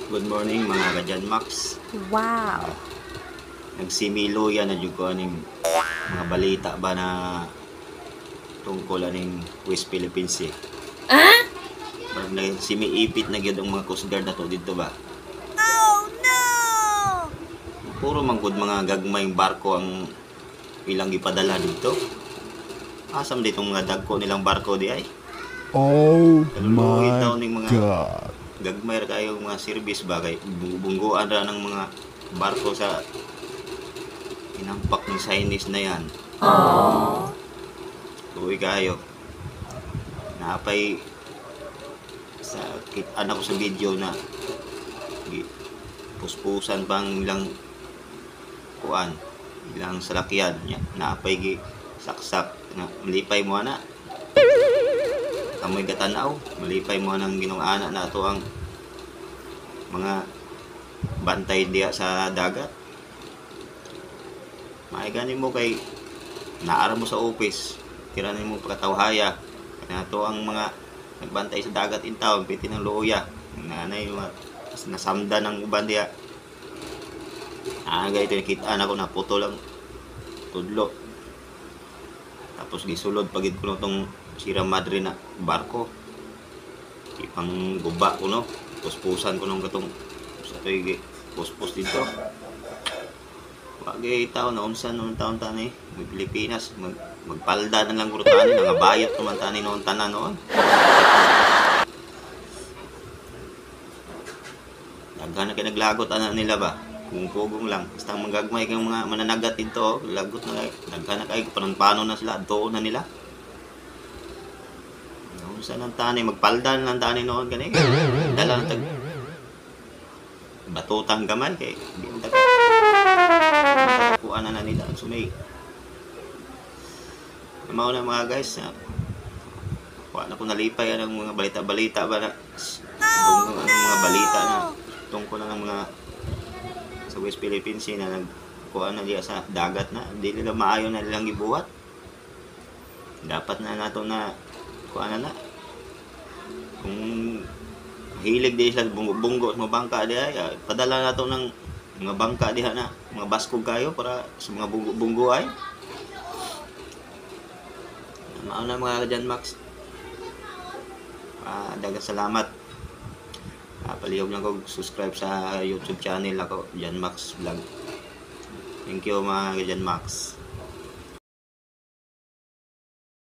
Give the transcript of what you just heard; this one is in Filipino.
Good morning mga kadyan Max. Wow. Nagsimiluya na jud ko aning mga balita ba na tungkol aning West Philippines Sea. Ah? Parang simiipit na gyud ang mga Coast Guard na to dito ba. Oh no! Puro manggod mga gagmayng barko ang ilang gipadala dito. Asam ditong mga dagko nilang barko di ay. Oh Kaluluoy my daw ning mga God. gagmay ra kayo mga service ba kay bungguan ra ng mga barko sa inampak ng Chinese na yan. Uwi kayo. Napay sa anak ko sa video na puspusan pang ilang kuan, ilang salakyan niya. Napay gi saksak na malipay mo ana. Kamoy gatanaw, malipay mo nang ginung-ana na ato ang mga bantay diya sa dagat. Maigani mo kay naara mo sa office, tiranin mo pagkatawhaya. Kanato ang mga nagbantay sa dagat in town, piti ng luya. Nanay nasamda ng uban diya. Aga ito nakita na ko na puto lang tudlo. Tapos gisulod pagid ko tong Sierra Madre na barko. Ipang guba ko no. Puspusan ko nung katong sa toy puspos dito. Wagay tao na unsa nung taon tani may Pilipinas magpalda na lang guro tani nga bayot naman tani noon tanan noon. Daghan na kay naglagot ana nila ba. Kung pugong lang basta manggagmay kay mga mananagat dito lagot na kay daghan na kay paano na sila doon na nila. Unsa nang tani magpalda na lang tani noon kani. Dala tag batutang gamay kay di mo kuan na nila sumay. Mao na mga guys na kuan ako nalipay ang mga balita-balita ba na ang mga balita na tungkol ng mga sa West Philippines Sea na nagkuan na diya sa dagat na di nila maayo na nilang gibuhat. Dapat na nato na kuan na kung hilig di sila bunggo sa mga bangka diha padala nato ng mga bangka diha na mga baskog kayo para sa mga bunggo ay mao na mga kadyan Max. Daghang salamat. Palihog lang ko subscribe sa YouTube channel ako Jan Max Vlog. Thank you mga kadyan Max.